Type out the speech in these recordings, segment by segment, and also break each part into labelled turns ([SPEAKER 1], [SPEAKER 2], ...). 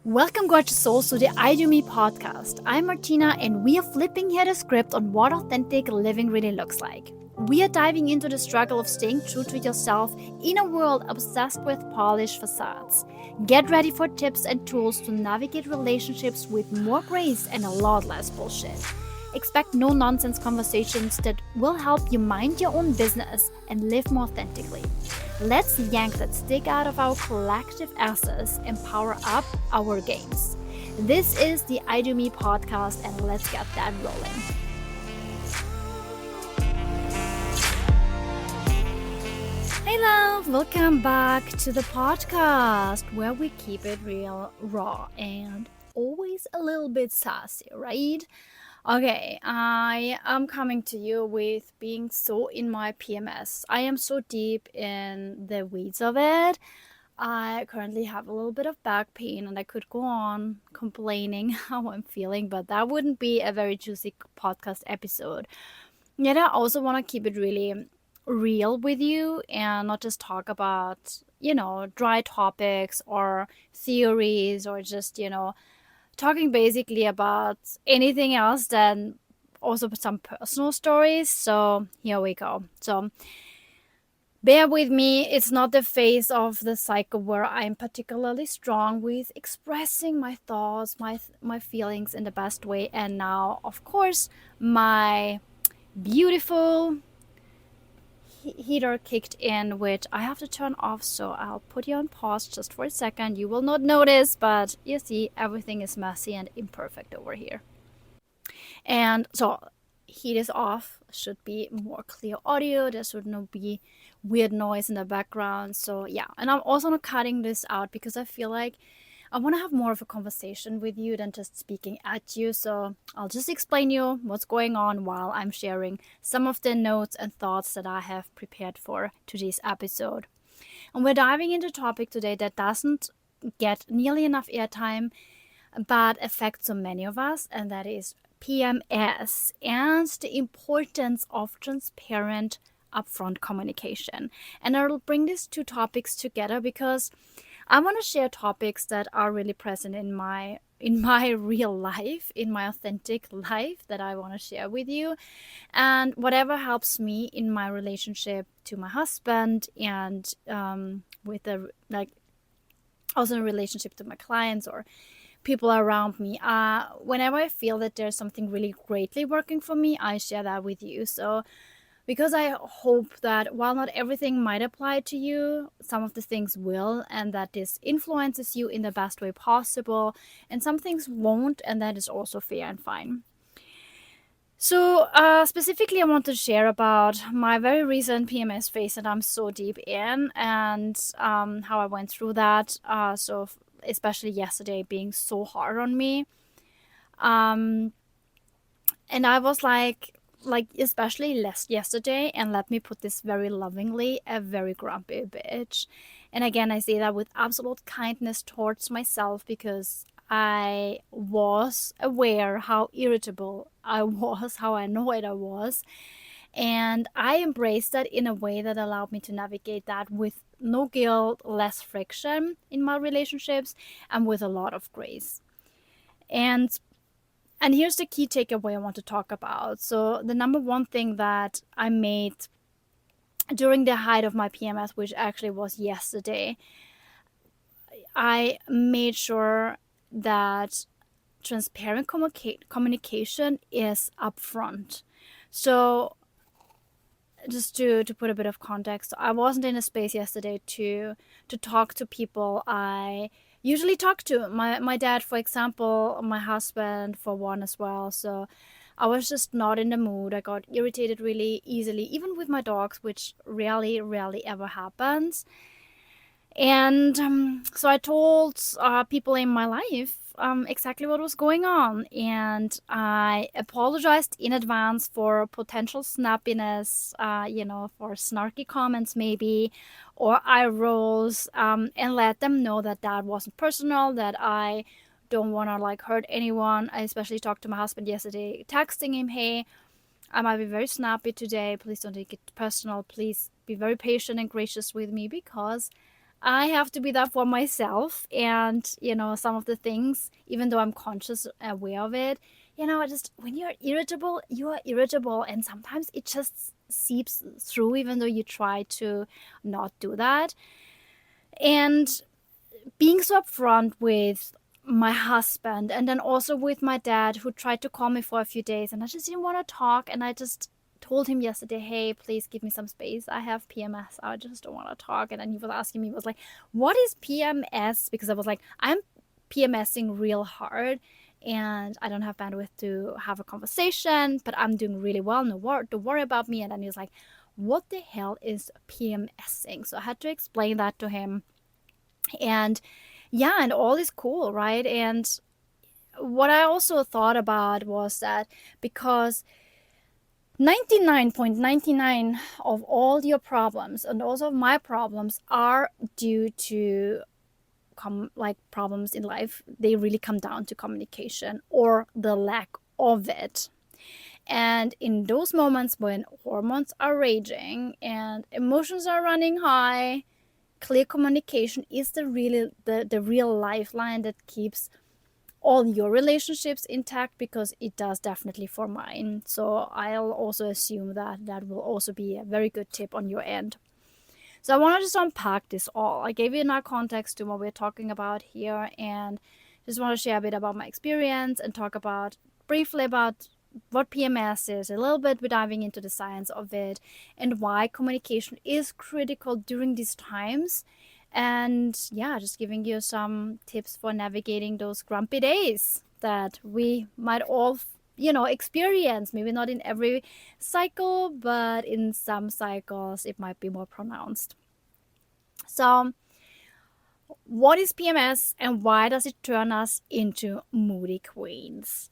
[SPEAKER 1] Welcome, gorgeous souls, to the I Do Me podcast. I'm Martina, and we are flipping here the script on what authentic living really looks like. We are diving into the struggle of staying true to yourself in a world obsessed with polished facades. Get ready for tips and tools to navigate relationships with more grace and a lot less bullshit. Expect no nonsense conversations that will help you mind your own business and live more authentically. Let's yank that stick out of our collective asses and power up our games. This is the I Do Me podcast, and let's get that rolling. Hey love, welcome back to the podcast where we keep it real, raw, and always a little bit sassy, right? Okay, I am coming to you with being so in my PMS. I am so deep in the weeds of it. I currently have a little bit of back pain, and I could go on complaining how I'm feeling, but that wouldn't be a very juicy podcast episode. Yet I also want to keep it really real with you and not just talk about, dry topics or theories or just, talking basically about anything else than also some personal stories. So here we go. So bear with me. It's not the phase of the cycle where I'm particularly strong with expressing my thoughts, my feelings in the best way. And now, of course, my beautiful heater kicked in, which I have to turn off, so I'll put you on pause just for a second. You will not notice, but you see, everything is messy and imperfect over here. And so heat is off. Should be more clear audio. There should not be weird noise in the background. So yeah, and I'm also not cutting this out because I feel like I want to have more of a conversation with you than just speaking at you. So I'll just explain you what's going on while I'm sharing some of the notes and thoughts that I have prepared for today's episode. And we're diving into a topic today that doesn't get nearly enough airtime, but affects so many of us, and that is PMS and the importance of transparent upfront communication. And I'll bring these two topics together because I want to share topics that are really present in my real life, in my authentic life, that I want to share with you, and whatever helps me in my relationship to my husband, and with the also in relationship to my clients or people around me. Whenever I feel that there's something really greatly working for me, I share that with you. So because I hope that while not everything might apply to you, some of the things will, and that this influences you in the best way possible, and some things won't, and that is also fair and fine. So specifically, I want to share about my very recent PMS phase that I'm so deep in, and how I went through that. So especially yesterday being so hard on me. And I was like especially less yesterday, and let me put this very lovingly, a very grumpy bitch. And again, I say that with absolute kindness towards myself because I was aware how irritable I was, how annoyed I was, and I embraced that in a way that allowed me to navigate that with no guilt, less friction in my relationships, and with a lot of grace. And here's the key takeaway I want to talk about. So the number one thing that I made during the height of my PMS, which actually was yesterday, I made sure that transparent communication is upfront. So just to put a bit of context, I wasn't in a space yesterday to talk to people I usually talk to. My dad, for example, my husband for one as well. So I was just not in the mood. I got irritated really easily, even with my dogs, which rarely ever happens. And so I told people in my life exactly what was going on, and I apologized in advance for potential snappiness, for snarky comments maybe, or eye rolls, and let them know that that wasn't personal, that I don't want to hurt anyone. I especially talked to my husband yesterday, texting him, hey, I might be very snappy today, please don't take it personal, please be very patient and gracious with me because I have to be there for myself. And, some of the things, even though I'm conscious, aware of it, just when you're irritable, you are irritable. And sometimes it just seeps through, even though you try to not do that. And being so upfront with my husband and then also with my dad, who tried to call me for a few days, and I just didn't want to talk. And I just told him yesterday, hey, please give me some space. I have PMS. I just don't want to talk. And then he was asking me, was like, what is PMS? Because I was like, I'm PMSing real hard and I don't have bandwidth to have a conversation, but I'm doing really well. Don't worry about me. And then he was like, what the hell is PMSing? So I had to explain that to him. And yeah, and all is cool, right? And what I also thought about was that because 99.99 of all your problems and also my problems are due to problems in life, they really come down to communication or the lack of it. And in those moments when hormones are raging and emotions are running high, clear communication is the real lifeline that keeps all your relationships intact, because it does definitely for mine. So I'll also assume that that will also be a very good tip on your end. So I want to just unpack this all. I gave you enough context to what we're talking about here, and just want to share a bit about my experience and talk about briefly about what PMS is, a little bit diving into the science of it and why communication is critical during these times. And yeah, just giving you some tips for navigating those grumpy days that we might all experience. Maybe not in every cycle, but in some cycles it might be more pronounced. So what is PMS and why does it turn us into moody queens?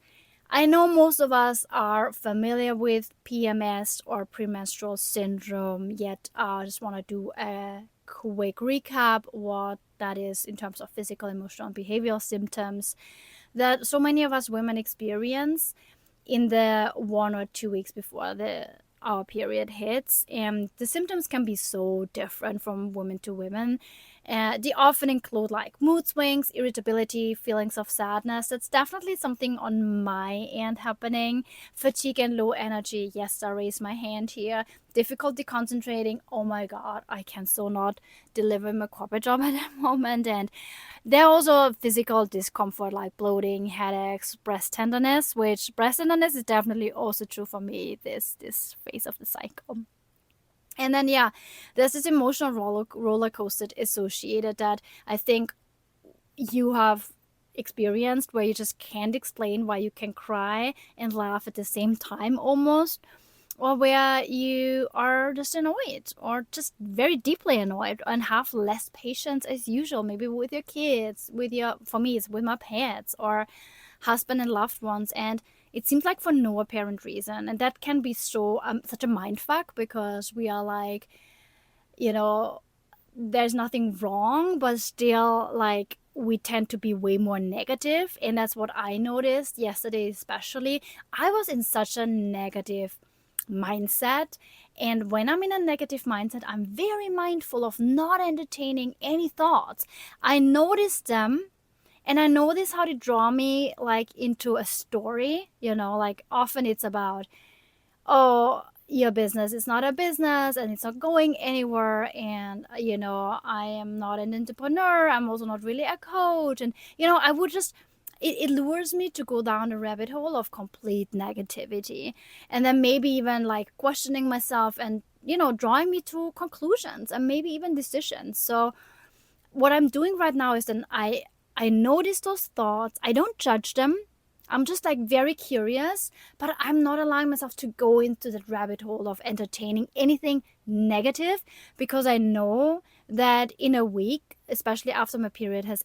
[SPEAKER 1] I know most of us are familiar with PMS or premenstrual syndrome, yet I just want to do a quick recap what that is in terms of physical, emotional, and behavioral symptoms that so many of us women experience in the 1 or 2 weeks before our period hits. And the symptoms can be so different from woman to women. They often include like mood swings, irritability, feelings of sadness. That's definitely something on my end happening. Fatigue and low energy. Yes, I raise my hand here. Difficulty concentrating. Oh my God, I can so not deliver my corporate job at that moment. And there are also physical discomfort like bloating, headaches, breast tenderness, which breast tenderness is definitely also true for me this phase of the cycle. And then, yeah, there's this emotional roller coaster associated that I think you have experienced, where you just can't explain why you can cry and laugh at the same time almost, or where you are just annoyed or just very deeply annoyed and have less patience as usual, maybe with your kids, for me, it's with my pets or husband and loved ones. And it seems like for no apparent reason. And that can be such a mind fuck, because we are like, there's nothing wrong, but still like we tend to be way more negative. And that's what I noticed yesterday, especially. I was in such a negative mindset. And when I'm in a negative mindset, I'm very mindful of not entertaining any thoughts. I notice them, and I notice how they draw me like into a story, like often it's about, oh, your business is not a business and it's not going anywhere. And, I am not an entrepreneur. I'm also not really a coach. And, I would just, it lures me to go down a rabbit hole of complete negativity. And then maybe even like questioning myself and, drawing me to conclusions and maybe even decisions. So what I'm doing right now is then I notice those thoughts. I don't judge them. I'm just like very curious, but I'm not allowing myself to go into that rabbit hole of entertaining anything negative, because I know that in a week, especially after my period has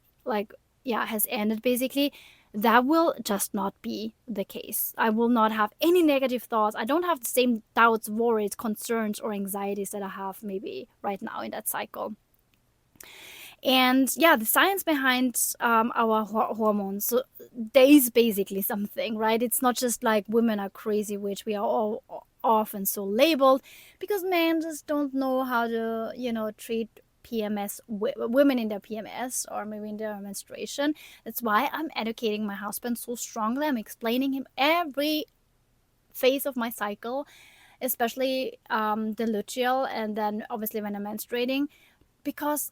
[SPEAKER 1] ended basically, that will just not be the case. I will not have any negative thoughts. I don't have the same doubts, worries, concerns, or anxieties that I have maybe right now in that cycle. And yeah, the science behind our hormones, so there is basically something, right? It's not just like women are crazy, which we are all often so labeled, because men just don't know how to treat PMS, women in their PMS or maybe in their menstruation. That's why I'm educating my husband so strongly. I'm explaining him every phase of my cycle, especially the luteal, and then obviously when I'm menstruating, because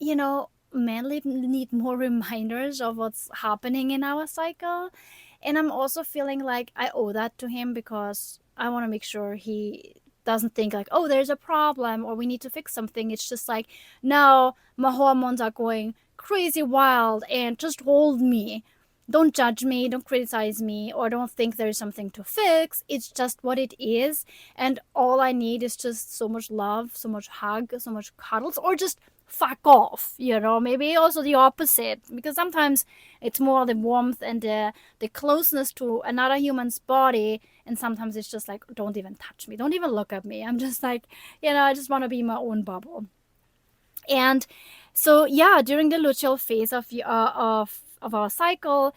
[SPEAKER 1] men need more reminders of what's happening in our cycle. And I'm also feeling like I owe that to him, because I want to make sure he doesn't think like, oh, there's a problem or we need to fix something. It's just like, no, my hormones are going crazy wild, and just hold me. Don't judge me, don't criticize me, or don't think there's something to fix. It's just what it is. And all I need is just so much love, so much hug, so much cuddles, or just fuck off. Maybe also the opposite, because sometimes it's more the warmth and the closeness to another human's body, and sometimes it's just like, don't even touch me, don't even look at me. I'm just like, I just want to be in my own bubble. And so yeah, during the luteal phase of our cycle,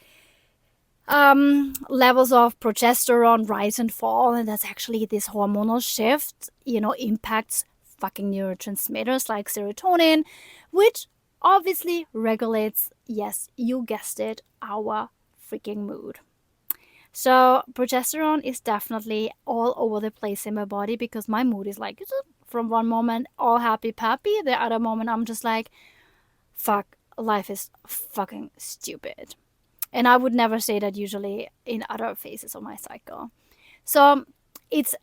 [SPEAKER 1] levels of progesterone rise and fall, and that's actually this hormonal shift impacts fucking neurotransmitters like serotonin, which obviously regulates, yes, you guessed it, our freaking mood. So progesterone is definitely all over the place in my body, because my mood is like, from one moment all happy pappy, the other moment I'm just like, fuck, life is fucking stupid. And I would never say that usually in other phases of my cycle. So it's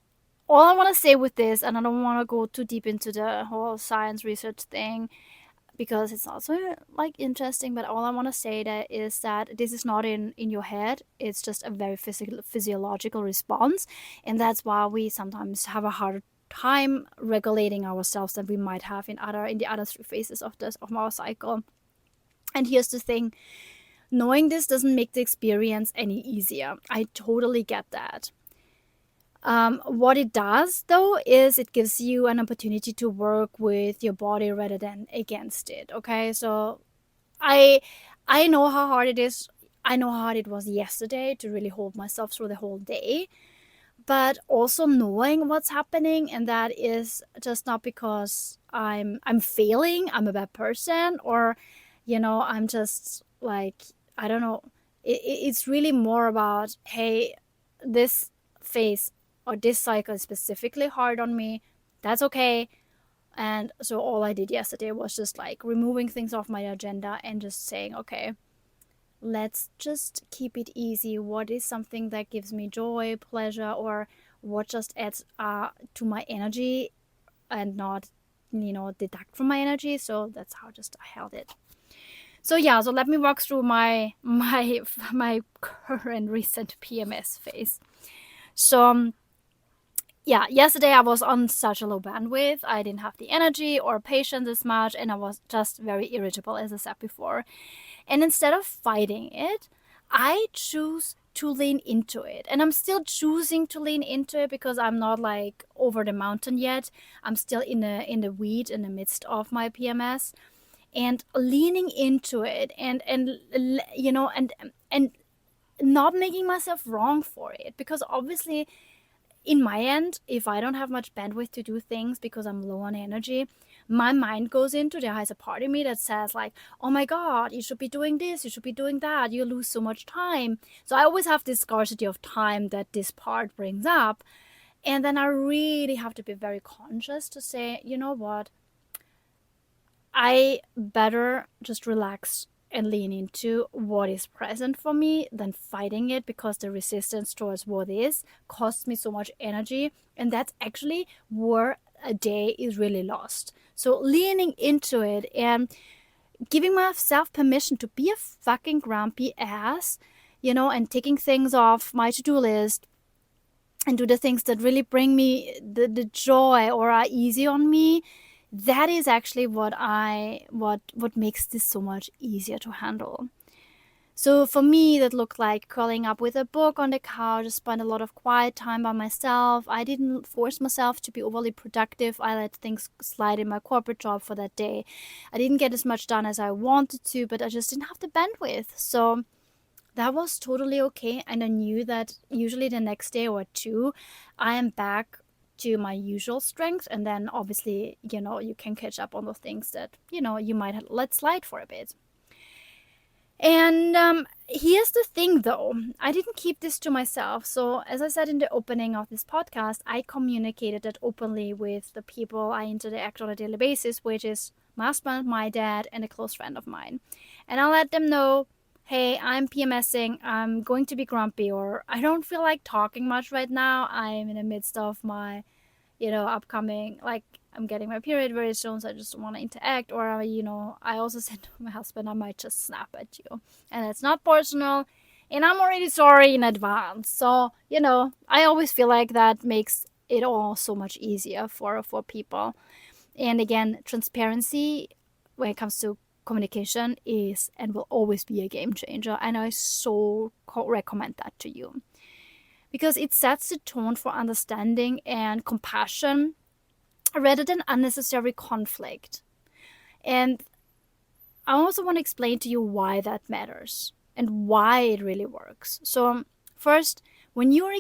[SPEAKER 1] all I want to say with this, and I don't want to go too deep into the whole science research thing, because it's also like interesting, but all I want to say that is that this is not in your head. It's just a very physiological response, and that's why we sometimes have a harder time regulating ourselves than we might have in the other three phases of our cycle. And here's the thing. Knowing this doesn't make the experience any easier. I totally get that. What it does, though, is it gives you an opportunity to work with your body rather than against it. Okay, so I know how hard it is. I know how hard it was yesterday to really hold myself through the whole day. But also knowing what's happening, and that is just not because I'm failing, I'm a bad person, or I'm just like, I don't know. It's really more about, hey, this phase or this cycle is specifically hard on me. That's okay. And so all I did yesterday was just like removing things off my agenda and just saying, okay, let's just keep it easy. What is something that gives me joy, pleasure, or what just adds to my energy and not, deduct from my energy? So that's how just I held it. So yeah, so let me walk through my current recent PMS phase. So yeah, yesterday I was on such a low bandwidth. I didn't have the energy or patience as much, and I was just very irritable, as I said before. And instead of fighting it, I choose to lean into it. And I'm still choosing to lean into it because I'm not like over the mountain yet. I'm still in the weed in the midst of my PMS. And leaning into it and not making myself wrong for it, because obviously in my end, if I don't have much bandwidth to do things because I'm low on energy, my mind goes into, there has a part of me that says like, oh my god, you should be doing this, you should be doing that, you lose so much time. So I always have this scarcity of time that this part brings up, and then I really have to be very conscious to say, you know what, I better just relax and lean into what is present for me than fighting it, because the resistance towards what is costs me so much energy, and that's actually where a day is really lost. So leaning into it and giving myself permission to be a fucking grumpy ass, and taking things off my to-do list and do the things that really bring me the joy or are easy on me. That is actually what makes this so much easier to handle. So for me, that looked like curling up with a book on the couch, spend a lot of quiet time by myself. I didn't force myself to be overly productive. I let things slide in my corporate job for that day. I didn't get as much done as I wanted to, but I just didn't have the bandwidth. So that was totally okay. And I knew that usually the next day or two, I am back to my usual strength, and then obviously, you can catch up on the things that, you might have let slide for a bit. And here's the thing, though. I didn't keep this to myself. So, as I said in the opening of this podcast, I communicated it openly with the people I interact on a daily basis, which is my husband, my dad, and a close friend of mine. And I let them know, hey, I'm PMSing, I'm going to be grumpy, or I don't feel like talking much right now. I'm in the midst of my, upcoming, like, I'm getting my period very soon, so I just want to interact. Or, I also said to my husband, I might just snap at you. And it's not personal. And I'm already sorry in advance. So, I always feel like that makes it all so much easier for people. And again, transparency when it comes to communication is and will always be a game changer. And I so recommend that to you. Because it sets the tone for understanding and compassion rather than unnecessary conflict. And I also want to explain to you why that matters and why it really works. So, first, when you're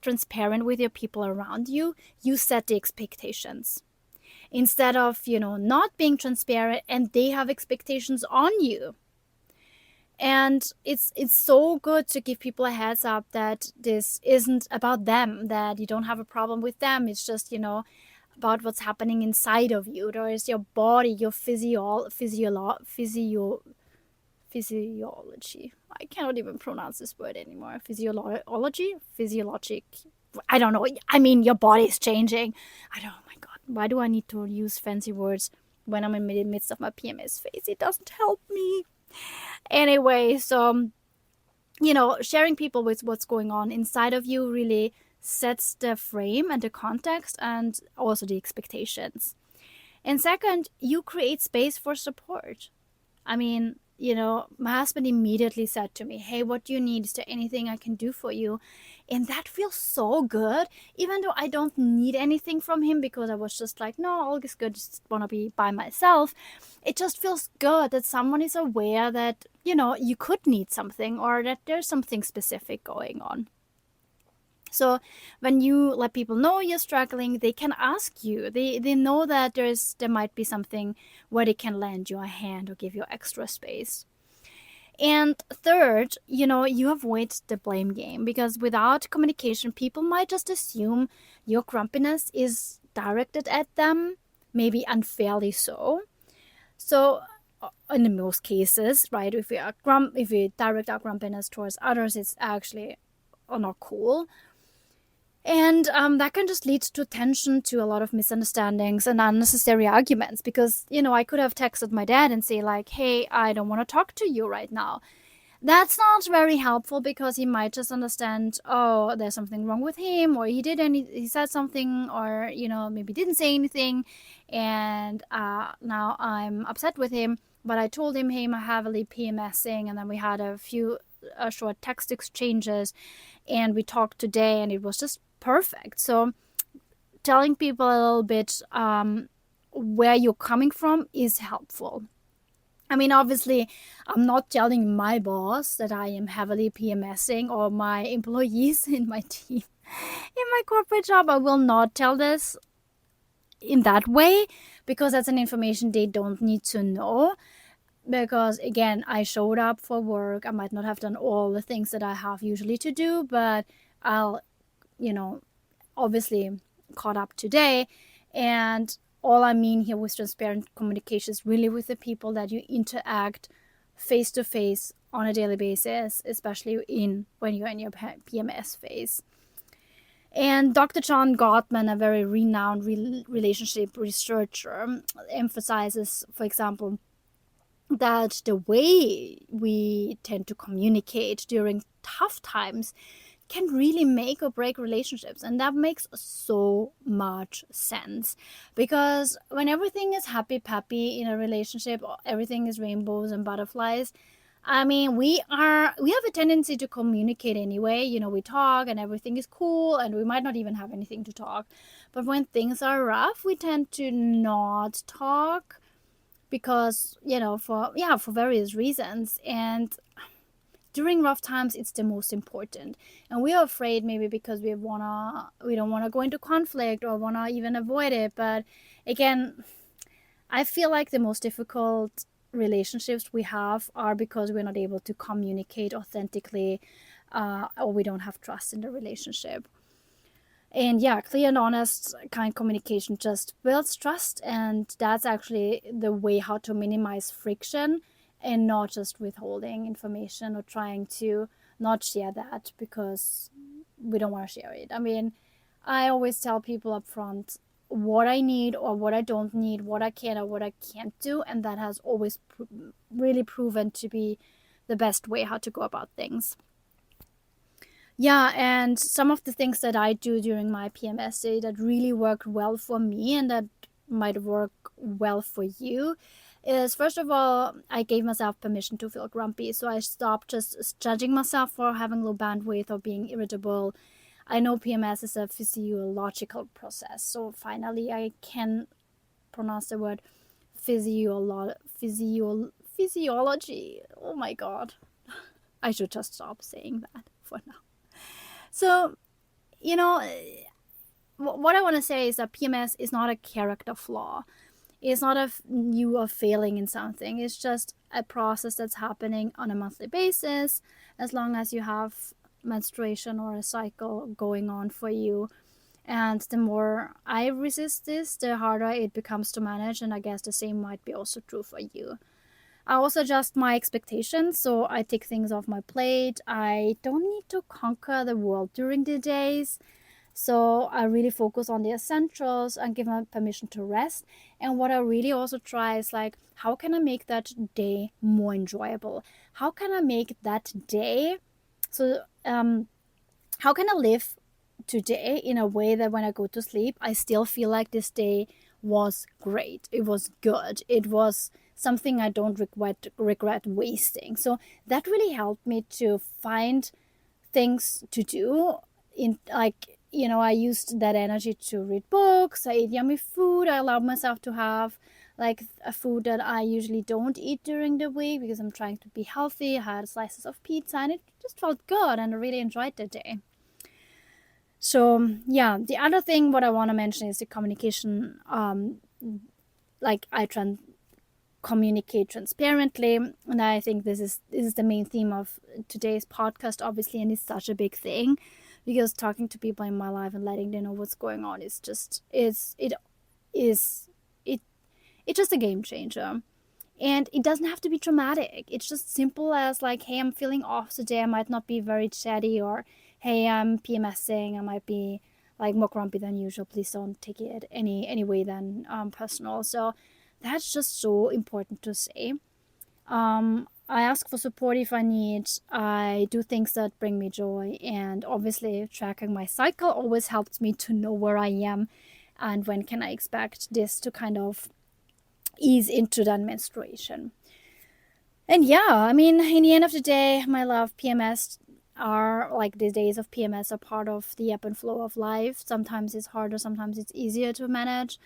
[SPEAKER 1] transparent with your people around you, you set the expectations. Instead of, not being transparent and they have expectations on you. And it's so good to give people a heads up that this isn't about them, that you don't have a problem with them. It's just, about what's happening inside of you. There is your body, your physiology. I cannot even pronounce this word anymore. Physiologic. I don't know. I mean, your body is changing. Oh my God. Why do I need to use fancy words when I'm in the midst of my PMS phase? It doesn't help me. Anyway, so, sharing people with what's going on inside of you really sets the frame and the context and also the expectations. And second, you create space for support. I mean, my husband immediately said to me, hey, what do you need? Is there anything I can do for you? And that feels so good, even though I don't need anything from him because I was just like, no, all is good, just want to be by myself. It just feels good that someone is aware that, you could need something or that there's something specific going on. So when you let people know you're struggling, they can ask you. They know that there might be something where they can lend you a hand or give you extra space. And third, you avoid the blame game, because without communication, people might just assume your grumpiness is directed at them, maybe unfairly so. So in most cases, right, if we direct our grumpiness towards others, it's actually not cool. And that can just lead to tension, to a lot of misunderstandings and unnecessary arguments, because, I could have texted my dad and say like, hey, I don't want to talk to you right now. That's not very helpful, because he might just understand, oh, there's something wrong with him, or he said something, or, maybe didn't say anything. And now I'm upset with him. But I told him, hey, I'm heavily PMSing, and then we had a few short text exchanges, and we talked today, and it was just perfect. So telling people a little bit where you're coming from is helpful. I mean, obviously, I'm not telling my boss that I am heavily PMSing, or my employees in my team. In my corporate job, I will not tell this in that way, because that's an information they don't need to know. Because again, I showed up for work. I might not have done all the things that I have usually to do, but I'll, obviously caught up today. And all I mean here with transparent communication is really with the people that you interact face to face on a daily basis, especially when you're in your PMS phase. And Dr. John Gottman, a very renowned relationship researcher, emphasizes, for example, that the way we tend to communicate during tough times can really make or break relationships. And that makes so much sense, because when everything is happy peppy in a relationship, everything is rainbows and butterflies, I mean, we have a tendency to communicate anyway. We talk and everything is cool, and we might not even have anything to talk. But when things are rough, we tend to not talk, because, for various reasons. And during rough times, it's the most important. And we are afraid maybe because we don't want to go into conflict or want to even avoid it. But again, I feel like the most difficult relationships we have are because we're not able to communicate authentically, or we don't have trust in the relationship. And yeah, clear and honest kind communication just builds trust, and that's actually the way how to minimize friction and not just withholding information or trying to not share that because we don't want to share it. I mean, I always tell people up front what I need or what I don't need, what I can or what I can't do, and that has always really proven to be the best way how to go about things. Yeah, and some of the things that I do during my PMS day that really worked well for me and that might work well for you is, first of all, I gave myself permission to feel grumpy. So I stopped just judging myself for having low bandwidth or being irritable. I know PMS is a physiological process. So finally, I can pronounce the word physiology. Oh my God. I should just stop saying that for now. So, what I want to say is that PMS is not a character flaw. It's not you are failing in something. It's just a process that's happening on a monthly basis. As long as you have menstruation or a cycle going on for you. And the more I resist this, the harder it becomes to manage. And I guess the same might be also true for you. I also adjust my expectations, so I take things off my plate. I don't need to conquer the world during the days, so I really focus on the essentials and give my permission to rest. And what I really also try is like, how can I make that day more enjoyable? How can I make that day how can I live today in a way that when I go to sleep, I still feel like this day was great. It was good. It was something I don't regret wasting. So that really helped me to find things to do I used that energy to read books. I ate yummy food. I allowed myself to have like a food that I usually don't eat during the week because I'm trying to be healthy. I had slices of pizza and it just felt good and I really enjoyed the day. So yeah, the other thing what I want to mention is the communication. Communicate transparently, and I think this is the main theme of today's podcast, obviously, and it's such a big thing because talking to people in my life and letting them know what's going on is just it's just a game changer. And it doesn't have to be dramatic. It's just simple as like, hey, I'm feeling off today. I might not be very chatty, or hey, I'm PMSing. I might be like more grumpy than usual. Please don't take it any way than personal. So that's just so important to say. I ask for support if I need. I do things that bring me joy. And obviously, tracking my cycle always helps me to know where I am and when can I expect this to kind of ease into that menstruation. And yeah, I mean, in the end of the day, my love, PMS are like the days of PMS are part of the ebb and flow of life. Sometimes it's harder, sometimes it's easier to manage.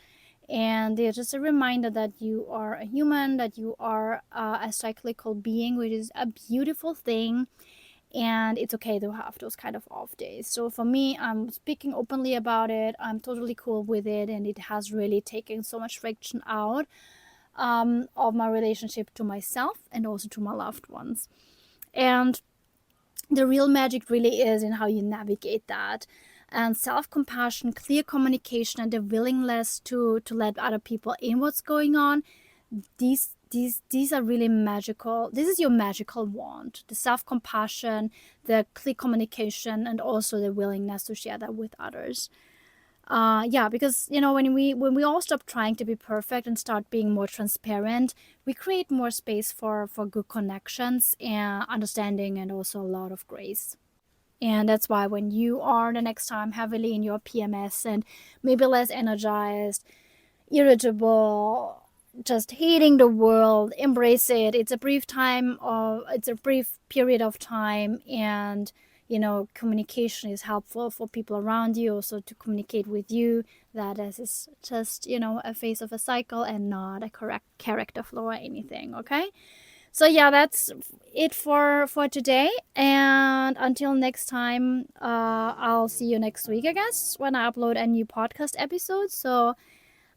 [SPEAKER 1] And they're just a reminder that you are a human, that you are a cyclical being, which is a beautiful thing. And it's okay to have those kind of off days. So for me, I'm speaking openly about it. I'm totally cool with it. And it has really taken so much friction out of my relationship to myself and also to my loved ones. And the real magic really is in how you navigate that. And self-compassion, clear communication, and the willingness to let other people in what's going on, these are really magical. This is your magical wand. The self-compassion, the clear communication, and also the willingness to share that with others. Because when we all stop trying to be perfect and start being more transparent, we create more space for good connections and understanding, and also a lot of grace. And that's why when you are the next time heavily in your PMS and maybe less energized, irritable, just hating the world, embrace it. It's a brief period of time, and communication is helpful for people around you, also to communicate with you that this is just a phase of a cycle and not a correct character flaw or anything. Okay, So yeah, that's it for today. And until next time, I'll see you next week, I guess, when I upload a new podcast episode. So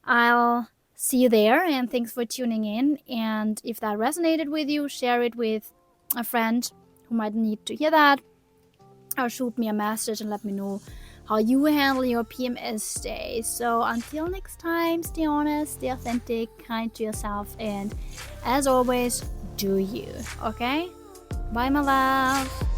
[SPEAKER 1] I'll see you there, and thanks for tuning in. And if that resonated with you, share it with a friend who might need to hear that, or shoot me a message and let me know how you handle your PMS day. So until next time, stay honest, stay authentic, kind to yourself, and as always, do you. Okay? Bye, my love.